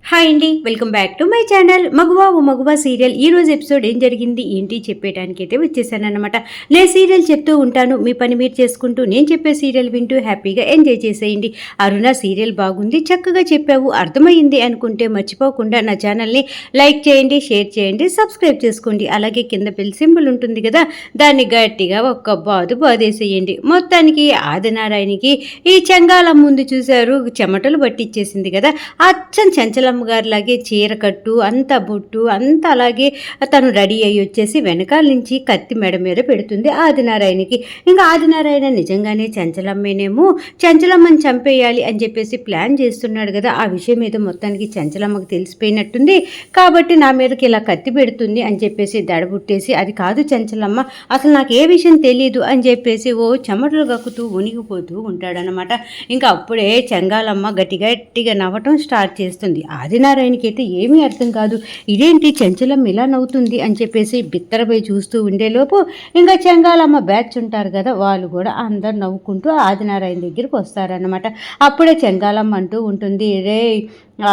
Hi అండి, welcome back to my channel. మగువా ఓ మగువా సీరియల్ ఈ రోజు ఎపిసోడ్ ఏం జరిగింది ఏంటి చెప్పేయడానికి అయితే వచ్చేసాను అనమాట. నేను సీరియల్ చెప్తూ ఉంటాను, మీ పని మీరు చేసుకుంటూ నేను చెప్పే సీరియల్ వింటూ హ్యాపీగా ఎంజాయ్ చేసేయండి. అరుణ సీరియల్ బాగుంది, చక్కగా చెప్పావు, అర్థమైంది అనుకుంటే మర్చిపోకుండా నా ఛానల్ని లైక్ చేయండి, షేర్ చేయండి, సబ్స్క్రైబ్ చేసుకోండి. అలాగే కింద బెల్ సింబల్ ఉంటుంది కదా, దాన్ని గట్టిగా ఒక్క బాదేసేయండి. మొత్తానికి ఆదినారాయణకి ఈ చెంగాళం ముందు చూశారు, చెమటలు పట్టించేసింది కదా. అచ్చం చంచలం గారిలాగే చీర కట్టు అంతా బొట్టు అంతా అలాగే తను రెడీ అయ్యి వచ్చేసి వెనకాల నుంచి కత్తి మెడ మీద పెడుతుంది ఆదినారాయణకి. ఇంకా ఆదినారాయణ నిజంగానే చంచలమ్మేనేమో, చంచలమ్మని చంపేయాలి అని చెప్పేసి ప్లాన్ చేస్తున్నాడు కదా. ఆ విషయం మీద మొత్తానికి చంచలమ్మకి తెలిసిపోయినట్టుంది. కాబట్టి నా మీదకి ఇలా కత్తి పెడుతుంది అని చెప్పేసి దడబుట్టేసి, అది కాదు చంచలమ్మ, అసలు నాకు ఏ విషయం తెలియదు అని చెప్పేసి ఓ చెమటలు గక్కుతూ ఉనిగిపోతూ ఉంటాడనమాట. ఇంకా అప్పుడే చెంగాలమ్మ గట్టిగా నవ్వటం స్టార్ట్ చేస్తుంది. ఆదినారాయణకి అయితే ఏమీ అర్థం కాదు, ఇదేంటి చంచలం ఇలా నవ్వుతుంది అని చెప్పేసి బిత్తరపై చూస్తూ ఉండేలోపు ఇంకా చెంగాలమ్మ బ్యాచ్ ఉంటారు కదా, వాళ్ళు కూడా అందరు నవ్వుకుంటూ ఆదినారాయణ దగ్గరికి వస్తారనమాట. అప్పుడే చెంగాలమ్మ అంటూ ఉంటుంది, రే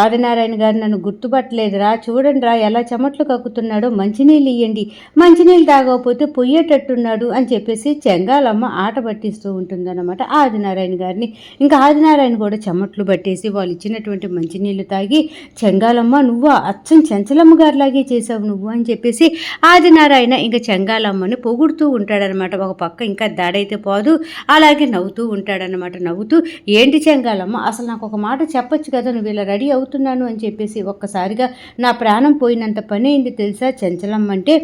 ఆదినారాయణ గారు నన్ను గుర్తుపట్టలేదురా, చూడండి రా ఎలా చెమట్లు కక్కుతున్నాడో, మంచినీళ్ళు ఇవ్వండి, మంచినీళ్ళు తాగకపోతే పొయ్యేటట్టున్నాడు అని చెప్పేసి చెంగాలమ్మ ఆట పట్టిస్తూ ఉంటుందన్నమాట ఆదినారాయణ గారిని. ఇంకా ఆదినారాయణ కూడా చెమట్లు పట్టేసి వాళ్ళు ఇచ్చినటువంటి మంచినీళ్ళు తాగి, చెంగాలమ్మ నువ్వు అచ్చం చంచలమ్మ గారిలాగే చేసావు నువ్వు అని చెప్పేసి ఆదినారాయణ ఇంకా చెంగాలమ్మని పొగుడుతూ ఉంటాడనమాట. ఒక పక్క ఇంకా దాడైతే పోదు, అలాగే నవ్వుతూ ఉంటాడనమాట. నవ్వుతూ, ఏంటి చెంగాలమ్మ, అసలు నాకు ఒక మాట చెప్పొచ్చు కదా, నువ్వు ఇలా రెడీ అవుతున్నాను అని చెప్పేసి ఒక్కసారిగా నా ప్రాణం పోయినంత పని అయింది తెలుసా. చంచలమ్మ అంటే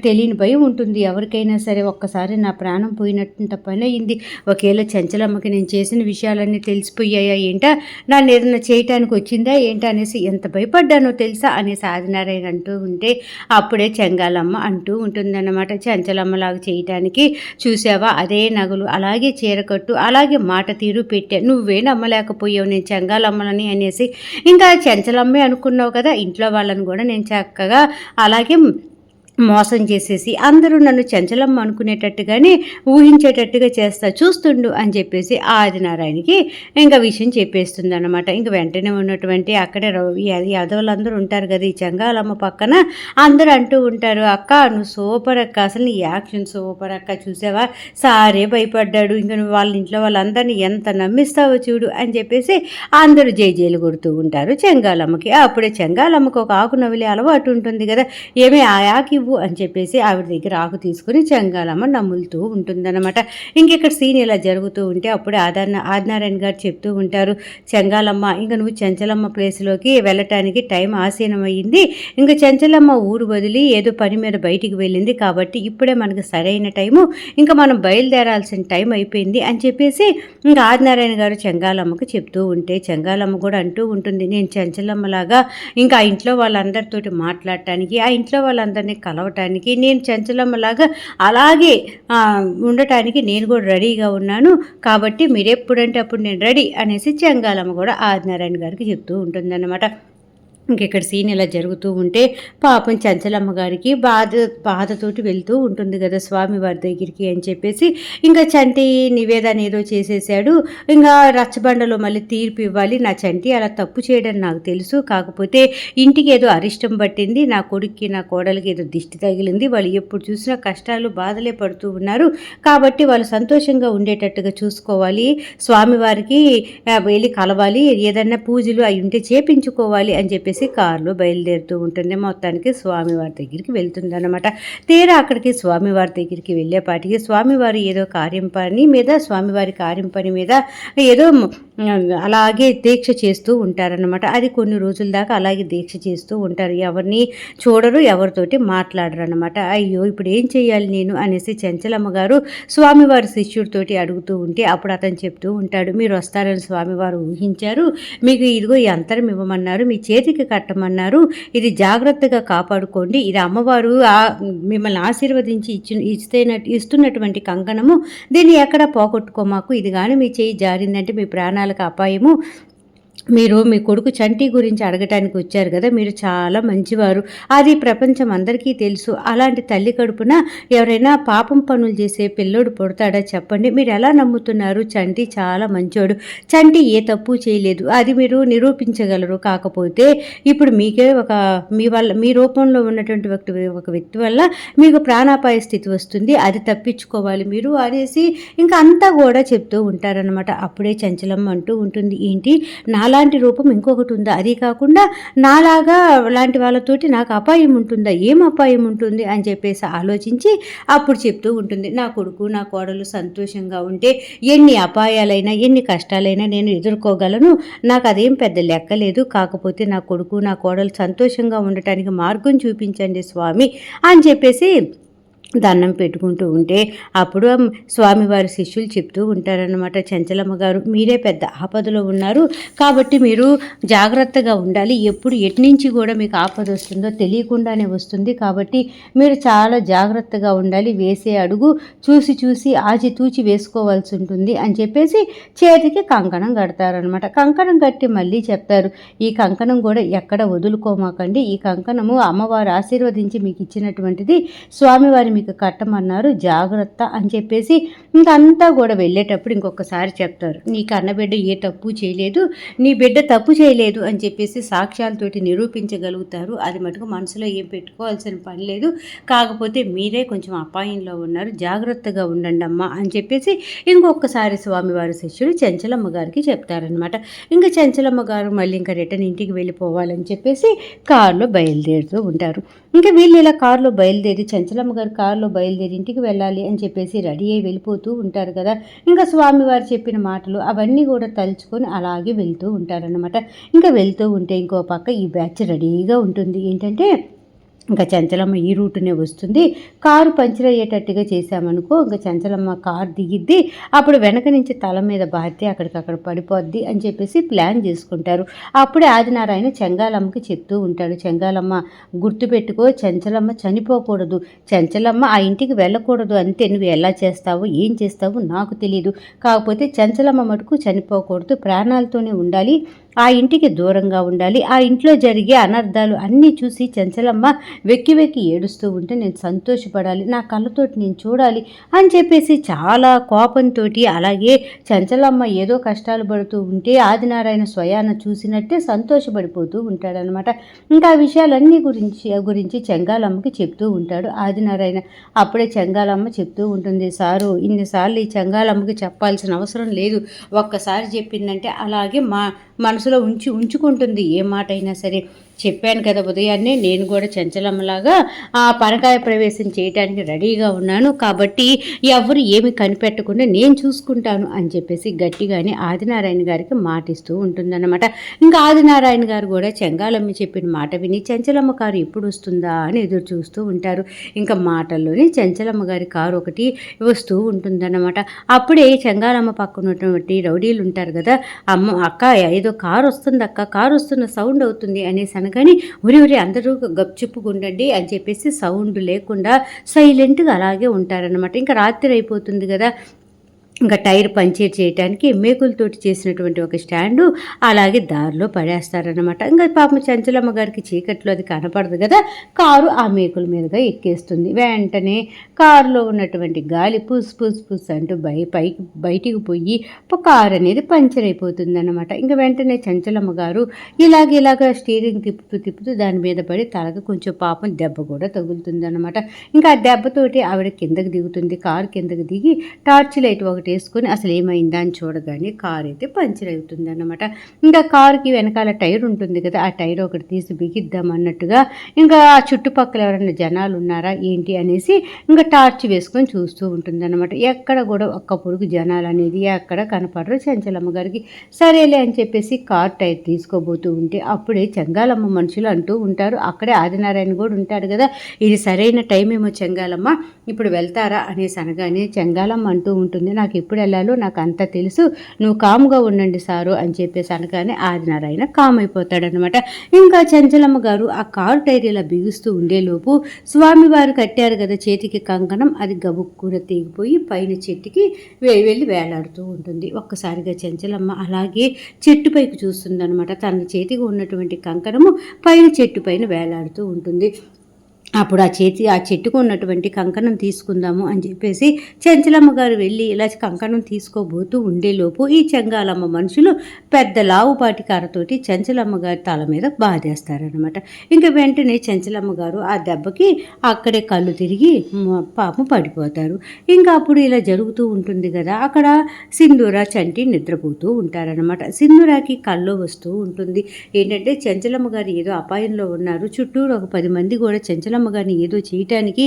తెలియని భయం ఉంటుంది ఎవరికైనా సరే, ఒక్కసారి నా ప్రాణం పోయినట్టు పని అయింది. ఒకేళ చంచలమ్మకి నేను చేసిన విషయాలన్నీ తెలిసిపోయాయా ఏంటా, నన్ను ఏదైనా చేయటానికి వచ్చిందా ఏంటా అనేసి ఎంత భయపడ్డానో తెలుసా అనేసి ఆదినారాయణ అంటూ ఉంటే, అప్పుడే చెంగాలమ్మ అంటూ ఉంటుందన్నమాట, చంచలమ్మలాగా చేయటానికి చూసావా, అదే నగలు అలాగే చీరకట్టు అలాగే మాట తీరు పెట్టా, నువ్వే నమ్మలేకపోయావు నేను చెంగాలమ్మలని అనేసి. ఇంకా చంచలమ్మే అనుకున్నావు కదా, ఇంట్లో వాళ్ళని కూడా నేను చక్కగా అలాగే మోసం చేసేసి అందరూ నన్ను చంచలమ్మ అనుకునేటట్టుగానే ఊహించేటట్టుగా చేస్తా, చూస్తుండు అని చెప్పేసి ఆదినారాయణకి ఇంకా విషయం చెప్పేస్తుంది అనమాట. ఇంక వెంటనే ఉన్నటువంటి అక్కడే యాదవులందరూ ఉంటారు కదా, ఈ చెంగాలమ్మ పక్కన అందరూ అంటూ ఉంటారు, అక్క నువ్వు సూపర్ అక్క, అసలు నీ యాక్షన్ సూపర్ అక్క, చూసావా సారే భయపడ్డాడు, ఇంకా నువ్వు వాళ్ళ ఇంట్లో వాళ్ళందరినీ ఎంత నమ్మిస్తావో చూడు అని చెప్పేసి అందరూ జైలు కొడుతూ ఉంటారు చెంగాలమ్మకి. అప్పుడే చెంగాలమ్మకి ఒక ఆకు నవిలే అలవాటు ఉంటుంది కదా, ఏమి ఆ ఆకి అని చెప్పేసి ఆవిడ దగ్గర ఆకు తీసుకుని చెంగాలమ్మ నమ్ములుతూ ఉంటుందన్నమాట. ఇంకెక్కడ సీన్ ఇలా జరుగుతూ ఉంటే అప్పుడే ఆదినారాయణ గారు చెప్తూ ఉంటారు, చెంగాలమ్మ ఇంకా నువ్వు చంచలమ్మ ప్లేస్లోకి వెళ్ళటానికి టైం ఆసీనమయ్యింది, ఇంకా చంచలమ్మ ఊరు వదిలి ఏదో పని మీద బయటికి వెళ్ళింది కాబట్టి ఇప్పుడే మనకు సరైన టైము, ఇంకా మనం బయలుదేరాల్సిన టైం అయిపోయింది అని చెప్పేసి ఇంకా ఆదినారాయణ గారు చెంగాలమ్మకు చెప్తూ ఉంటే, చెంగాలమ్మ కూడా అంటూ ఉంటుంది, నేను చంచలమ్మలాగా ఇంకా ఆ ఇంట్లో వాళ్ళందరితోటి మాట్లాడటానికి, ఆ ఇంట్లో వాళ్ళందరినీ కలవటానికి, నేను చంచలమ్మలాగా అలాగే ఉండటానికి నేను కూడా రెడీగా ఉన్నాను, కాబట్టి మీరెప్పుడంటే అప్పుడు నేను రెడీ అనేసి చెంగాలమ్మ కూడా ఆదినారాయణ గారికి చెప్తూ ఉంటుందన్నమాట. ఇంకెక్కడ సీన్ ఇలా జరుగుతూ ఉంటే పాపం చంచలమ్మ గారికి బాధతోటి వెళ్తూ ఉంటుంది కదా స్వామివారి దగ్గరికి అని చెప్పేసి, ఇంకా చంటి నివేదన ఏదో చేసేసాడు, ఇంకా రచ్చబండలో మళ్ళీ తీర్పు ఇవ్వాలి, నా చంటి అలా తప్పు చేయడం నాకు తెలుసు, కాకపోతే ఇంటికి ఏదో అరిష్టం పట్టింది, నా కొడుక్కి నా కోడలికి ఏదో దిష్టి తగిలింది, వాళ్ళు ఎప్పుడు చూసినా కష్టాలు బాధలే పడుతూ ఉన్నారు, కాబట్టి వాళ్ళు సంతోషంగా ఉండేటట్టుగా చూసుకోవాలి, స్వామివారికి వెళ్ళి కలవాలి, ఏదన్నా పూజలు అవి ఉంటే చేపించుకోవాలి అని చెప్పేసి కారులో బయలుదేరుతూ ఉంటుంది. మొత్తానికి స్వామివారి దగ్గరికి వెళ్తుందన్నమాట. తీరా అక్కడికి స్వామివారి దగ్గరికి వెళ్ళేపాటికి స్వామివారి ఏదో స్వామివారి కార్యం పని మీద ఏదో అలాగే దీక్ష చేస్తూ ఉంటారనమాట. అది కొన్ని రోజుల దాకా అలాగే దీక్ష చేస్తూ ఉంటారు, ఎవరిని చూడరు, ఎవరితోటి మాట్లాడరు అనమాట. అయ్యో ఇప్పుడు ఏం చేయాలి నేను అనేసి చంచలమ్మ గారు స్వామివారి శిష్యుడితోటి అడుగుతూ ఉంటే అప్పుడు అతను చెప్తూ ఉంటాడు, మీరు వస్తారని స్వామివారు ఊహించారు, మీకు ఇదిగో ఈ అంతరం ఇవ్వమన్నారు, మీ చేతికి కట్టమన్నారు, ఇది జాగ్రత్తగా కాపాడుకోండి, ఇది అమ్మవారు మిమ్మల్ని ఆశీర్వదించి ఇస్తున్నటువంటి కంకణము, దీన్ని ఎక్కడ పోగొట్టుకోమాకు, ఇది కానీ మీ చేయి జారిందంటే మీ ప్రాణాలకు అపాయము, మీరు మీ కొడుకు చంటి గురించి అడగటానికి వచ్చారు కదా, మీరు చాలా మంచివారు, అది ప్రపంచం అందరికీ తెలుసు. అలాంటి తల్లి కడుపున ఎవరైనా పాపం పనులు చేసే పిల్లోడు పుడతాడా చెప్పండి? మీరు ఎలా నమ్ముతున్నారు? చంటి చాలా మంచోడు, చంటి ఏ తప్పు చేయలేదు, అది మీరు నిరూపించగలరు. కాకపోతే ఇప్పుడు మీకే మీ రూపంలో ఉన్నటువంటి ఒక వ్యక్తి వల్ల మీకు ప్రాణాపాయ స్థితి వస్తుంది, అది తప్పించుకోవాలి మీరు అనేసి ఇంకా అంతా కూడా చెప్తూ ఉంటారనమాట. అప్పుడే చంచలమ్మ అంటూ ఉంటుంది, ఏంటి నాలాంటి రూపం ఇంకొకటి ఉందా, అది కాకుండా నాలాగా లాంటి వాళ్ళతోటి నాకు అపాయం ఉంటుందా, ఏం అపాయం ఉంటుంది అని చెప్పేసి ఆలోచించి అప్పుడు చెప్తూ ఉంటుంది, నా కొడుకు నా కోడలు సంతోషంగా ఉంటే ఎన్ని అపాయాలైనా ఎన్ని కష్టాలైనా నేను ఎదుర్కోగలను, నాకు అదేం పెద్ద లెక్కలేదు, కాకపోతే నా కొడుకు నా కోడలు సంతోషంగా ఉండటానికి మార్గం చూపించండి స్వామి అని చెప్పేసి దండం పెట్టుకుంటూ ఉంటే అప్పుడు స్వామివారి శిష్యులు చెప్తూ ఉంటారనమాట, చంచలమ్మ గారు మీరే పెద్ద ఆపదలో ఉన్నారు, కాబట్టి మీరు జాగ్రత్తగా ఉండాలి, ఎప్పుడు ఎట్నుంచి కూడా మీకు ఆపద వస్తుందో తెలియకుండానే వస్తుంది, కాబట్టి మీరు చాలా జాగ్రత్తగా ఉండాలి, వేసే అడుగు చూసి చూసి ఆచితూచి వేసుకోవాల్సి ఉంటుంది అని చెప్పేసి చేతికి కంకణం కడతారనమాట. కంకణం కట్టి మళ్ళీ చెప్తారు, ఈ కంకణం కూడా ఎక్కడ వదులుకోమాకండి, ఈ కంకణము అమ్మవారు ఆశీర్వదించి మీకు ఇచ్చినటువంటిది, స్వామివారి మీకు కట్టమన్నారు, జాగ్రత్త అని చెప్పేసి ఇంకంతా కూడా వెళ్ళేటప్పుడు ఇంకొకసారి చెప్తారు, నీ కన్నబిడ్డ ఏ తప్పు చేయలేదు, నీ బిడ్డ తప్పు చేయలేదు అని చెప్పేసి సాక్ష్యాలతోటి నిరూపించగలుగుతారు, అది మటుకు మనసులో ఏం పెట్టుకోవాల్సిన పని లేదు, కాకపోతే మీరే కొంచెం అపాయంలో ఉన్నారు, జాగ్రత్తగా ఉండండి అమ్మా అని చెప్పేసి ఇంకొకసారి స్వామివారి శిష్యుడు చంచలమ్మ గారికి చెప్తారనమాట. ఇంకా చంచలమ్మ గారు మళ్ళీ ఇంకా రిటర్న్ ఇంటికి వెళ్ళిపోవాలని చెప్పేసి కారులో బయలుదేరుతూ ఉంటారు. ఇంకా వీళ్ళు ఇలా కారులో బయలుదేరి చంచలమ్మ గారు కారులో బయలుదేరి ఇంటికి వెళ్ళాలి అని చెప్పేసి రెడీ అయ్యి వెళ్ళిపోతూ ఉంటారు కదా. ఇంకా స్వామివారు చెప్పిన మాటలు అవన్నీ కూడా తలుచుకొని అలాగే వెళ్తూ ఉంటారనమాట. ఇంకా వెళ్తూ ఉంటే ఇంకో పక్క ఈ బ్యాచ్ రెడీగా ఉంటుంది, ఏంటంటే ఇంకా చంచలమ్మ ఈ రూటునే వస్తుంది, కారు పంచర్ అయ్యేటట్టుగా చేశామనుకో ఇంకా చంచలమ్మ కారు దిగిద్ది, అప్పుడు వెనక నుంచి తల మీద బారితే అక్కడికక్కడ పడిపోద్ది అని చెప్పేసి ప్లాన్ చేసుకుంటారు. అప్పుడే ఆదినారాయణ చెంగాలమ్మకి చెప్తూ ఉంటాడు, చెంగాలమ్మ గుర్తుపెట్టుకో, చంచలమ్మ చనిపోకూడదు, చంచలమ్మ ఆ ఇంటికి వెళ్ళకూడదు, అంతే, నువ్వు ఎలా చేస్తావు ఏం చేస్తావు నాకు తెలియదు, కాకపోతే చంచలమ్మ మటుకు చనిపోకూడదు, ప్రాణాలతోనే ఉండాలి, ఆ ఇంటికి దూరంగా ఉండాలి, ఆ ఇంట్లో జరిగే అనర్థాలు అన్నీ చూసి చంచలమ్మ వెక్కి వెక్కి ఏడుస్తూ ఉంటే నేను సంతోషపడాలి, నా కళ్ళతోటి నేను చూడాలి అని చెప్పేసి చాలా కోపంతో, అలాగే చంచలమ్మ ఏదో కష్టాలు పడుతూ ఉంటే ఆదినారాయణ స్వయాన చూసినట్టే సంతోషపడిపోతూ ఉంటాడనమాట. ఇంకా ఆ విషయాలన్నీ గురించి చెంగాలమ్మకి చెప్తూ ఉంటాడు ఆదినారాయణ. అప్పుడే చెంగాలమ్మ చెప్తూ ఉంటుంది, సారు ఇన్నిసార్లు ఈ చెంగాలమ్మకి చెప్పాల్సిన అవసరం లేదు, ఒక్కసారి చెప్పిందంటే అలాగే మనసులో ఉంచుకుంటుంది ఏ మాట అయినా సరే, చెప్పాను కదా ఉదయాన్నే నేను కూడా చంచలమ్మలాగా ఆ పరకాయ ప్రవేశం చేయడానికి రెడీగా ఉన్నాను, కాబట్టి ఎవరు ఏమి కనిపెట్టకుండా నేను చూసుకుంటాను అని చెప్పేసి గట్టిగానే ఆదినారాయణ గారికి మాటిస్తూ ఉంటుందన్నమాట. ఇంకా ఆదినారాయణ గారు కూడా చెంగాలమ్మ చెప్పిన మాట విని చంచలమ్మ కారు ఎప్పుడు వస్తుందా అని ఎదురు చూస్తూ ఉంటారు. ఇంకా మాటల్లోనే చంచలమ్మ గారి కారు ఒకటి వస్తూ ఉంటుందన్నమాట. అప్పుడే చెంగాలమ్మ పక్కన ఉన్నటువంటి రౌడీలు ఉంటారు కదా, అక్క ఏదో కారు వస్తుంది అక్క, కారు వస్తున్న సౌండ్ అవుతుంది అనేసి అనగానే ఉరి అందరూ గప్చిప్పుకుండండి అని చెప్పేసి సౌండ్ లేకుండా సైలెంట్గా అలాగే ఉంటారనమాట. ఇంకా రాత్రి అయిపోతుంది కదా, ఇంకా టైర్ పంచర్ చేయడానికి మేకులతోటి చేసినటువంటి ఒక స్టాండు అలాగే దారిలో పడేస్తారనమాట. ఇంకా పాపం చంచలమ్మ గారికి చీకట్లో అది కనపడదు కదా, కారు ఆ మేకుల మీదుగా ఎక్కేస్తుంది. వెంటనే కారులో ఉన్నటువంటి గాలి పుస్ పుస్ పుస్ అంటూ బయటికి పోయి కారు అనేది పంచర్ అయిపోతుంది అనమాట. ఇంకా వెంటనే చంచలమ్మ గారు ఇలాగ స్టీరింగ్ తిప్పుతూ దాని మీద పడి తలకి కొంచెం పాపం దెబ్బ కూడా తగులుతుంది అనమాట. ఇంకా ఆ దెబ్బతోటి ఆవిడ కిందకి దిగుతుంది, కారు కిందకి దిగి టార్చ్ లైట్ ఒకటి వేసుకొని అసలు ఏమైందా అని చూడగానే కారు అయితే పంచర్ అవుతుంది అన్నమాట. ఇంకా కారుకి వెనకాల టైర్ ఉంటుంది కదా, ఆ టైర్ ఒకటి తీసి బిగిద్దాం అన్నట్టుగా ఇంకా ఆ చుట్టుపక్కల ఎవరైనా జనాలు ఉన్నారా ఏంటి అనేసి ఇంకా టార్చ్ వేసుకొని చూస్తూ ఉంటుంది అనమాట. ఎక్కడ కూడా ఒక్క పొరుగు జనాలు అనేది ఎక్కడ కనపడరు చంచలమ్మ గారికి. సరేలే అని చెప్పేసి కార్ టైర్ తీసుకోబోతూ ఉంటే అప్పుడే చెంగాలమ్మ మనుషులు అంటూ ఉంటారు, అక్కడే ఆదినారాయణ కూడా ఉంటాడు కదా, ఇది సరైన టైం ఏమో చెంగాలమ్మ ఇప్పుడు వెళ్తారా అనేసి అనగానే చెంగాలమ్మ అంటూ ఉంటుంది, నాకు నాకు ఎప్పుడు వెళ్ళాలో నాకు అంతా తెలుసు, నువ్వు కాముగా ఉండండి సారు అని చెప్పేసి అనగానే ఆదినారాయణ కామ్ అయిపోతాడనమాట. ఇంకా చంచలమ్మ గారు ఆ కారు టైర్ ఇలా బిగుస్తూ ఉండేలోపు స్వామివారు కట్టారు కదా చేతికి కంకణం, అది గబుక్కున తెగిపోయి పైన చెట్టుకి వెళ్ళి వేలాడుతూ ఉంటుంది. ఒక్కసారిగా చంచలమ్మ అలాగే చెట్టు పైకి చూస్తుందనమాట. తన చేతికి ఉన్నటువంటి కంకణము పైన చెట్టు పైన వేలాడుతూ ఉంటుంది. అప్పుడు ఆ చెట్టుకు ఉన్నటువంటి కంకణం తీసుకుందాము అని చెప్పేసి చెంచలమ్మ గారు వెళ్ళి ఇలా కంకణం తీసుకోబోతూ ఉండేలోపు ఈ చెంగాలమ్మ మనుషులు పెద్ద లావుపాటి కర్రతోటి చెంచలమ్మ గారి తల మీద బాధేస్తారనమాట. ఇంకా వెంటనే చెంచలమ్మ గారు ఆ దెబ్బకి అక్కడే కళ్ళు తిరిగి పాపం పడిపోతారు. ఇంకా అప్పుడు ఇలా జరుగుతూ ఉంటుంది కదా, అక్కడ సింధూర చంటి నిద్రపోతూ ఉంటారనమాట. సింధూరాకి కళ్ళు వస్తూ ఉంటుంది. ఏంటంటే చెంచలమ్మ గారు ఏదో అపాయంలో ఉన్నారు, చుట్టూరు ఒక 10 మంది కూడా చెంచలమ్మ గారిని ఏదో చేయటానికి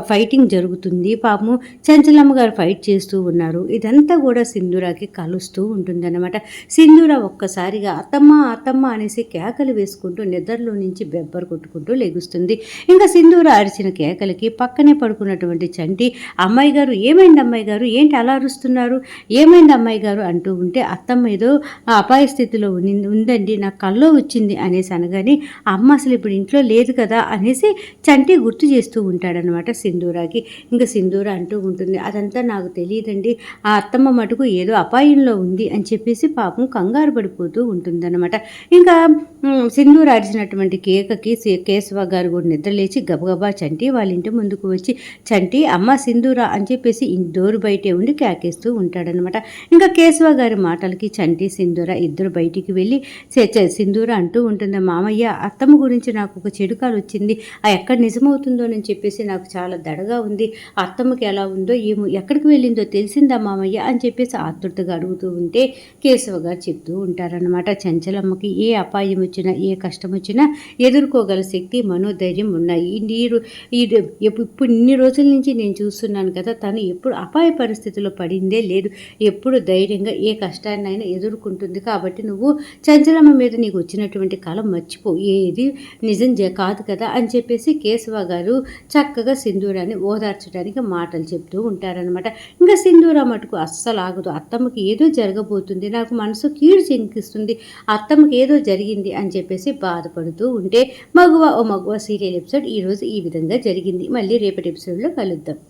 ఫైటింగ్ జరుగుతుంది. పాపము చంచలమ్మ గారు ఫైట్ చేస్తూ ఉన్నారు. ఇదంతా కూడా సింధూరాకి కలుస్తూ ఉంటుందన్నమాట. సింధూర ఒక్కసారిగా అత్తమ్మ అత్తమ్మ అనేసి కేకలు వేసుకుంటూ నిద్రలో నుంచి బెబ్బరు కొట్టుకుంటూ లెగుస్తుంది. ఇంకా సింధూర అరిచిన కేకలకి పక్కనే పడుకున్నటువంటి చంటి, అమ్మాయి గారు ఏమైంది, అమ్మాయి గారు ఏంటి అలా అరుస్తున్నారు, ఏమైంది అమ్మాయి గారు అంటూ ఉంటే, అత్తమ్మ ఏదో అపాయ స్థితిలో ఉందండి, నాకు కల్లో వచ్చింది అనేసి అనగానే, అమ్మ అసలు ఇప్పుడు ఇంట్లో లేదు కదా అనేసి చంటి గుర్తు చేస్తూ ఉంటాడనమాట సింధూరాకి. ఇంకా సింధూర అంటూ ఉంటుంది, అదంతా నాకు తెలియదండి, ఆ అత్తమ్మ మటుకు ఏదో అపాయంలో ఉంది అని చెప్పేసి పాపం కంగారు పడిపోతూ ఉంటుందన్నమాట. ఇంకా సింధూర అరిచినటువంటి కేకకి కేశవ గారు కూడా నిద్రలేచి గబగబా చంటి వాళ్ళ ఇంటి ముందుకు వచ్చి, చంటి అమ్మ సింధూర అని చెప్పేసి డోరు బయటే ఉండి కేకేస్తూ ఉంటాడనమాట. ఇంకా కేశవ గారి మాటలకి చంటి సింధూర ఇద్దరు బయటికి వెళ్ళి సింధూర అంటూ ఉంటుంది, మామయ్య అత్తమ్మ గురించి నాకు ఒక చెడుకాలు వచ్చింది, ఎక్కడ నిజమవుతుందో అని చెప్పేసి నాకు చాలా దడగా ఉంది, అత్తమ్మకి ఎలా ఉందో ఏమో, ఎక్కడికి వెళ్ళిందో తెలిసిందా మామయ్య అని చెప్పేసి ఆతృతగా అడుగుతూ ఉంటే కేశవ గారు చెప్తూ ఉంటారనమాట. చంచలమ్మకి ఏ అపాయం వచ్చినా ఏ కష్టం వచ్చినా ఎదుర్కోగల శక్తి మనోధైర్యం ఉన్నాయి. ఇప్పుడు ఇన్ని రోజుల నుంచి నేను చూస్తున్నాను కదా, తను ఎప్పుడు అపాయ పరిస్థితిలో పడిందే లేదు, ఎప్పుడు ధైర్యంగా ఏ కష్టాన్నైనా ఎదుర్కొంటుంది. కాబట్టి నువ్వు చంచలమ్మ మీద నీకు వచ్చినటువంటి కళ మర్చిపో, ఏది నిజం కాదు కదా అని చెప్పేసి కేశవ గారు చక్కగా సింధూరాన్ని ఓదార్చడానికి మాటలు చెప్తూ ఉంటారనమాట. ఇంకా సింధూర మటుకు అస్సలు ఆగదు, అత్తమ్మకి ఏదో జరగబోతుంది, నాకు మనసు కీడు చెంకిస్తుంది, అత్తమ్మకి ఏదో జరిగింది అని చెప్పేసి బాధపడుతూ ఉంటే మగువ ఓ మగువ సీరియల్ ఎపిసోడ్ ఈరోజు ఈ విధంగా జరిగింది. మళ్ళీ రేపటి ఎపిసోడ్లో కలుద్దాం.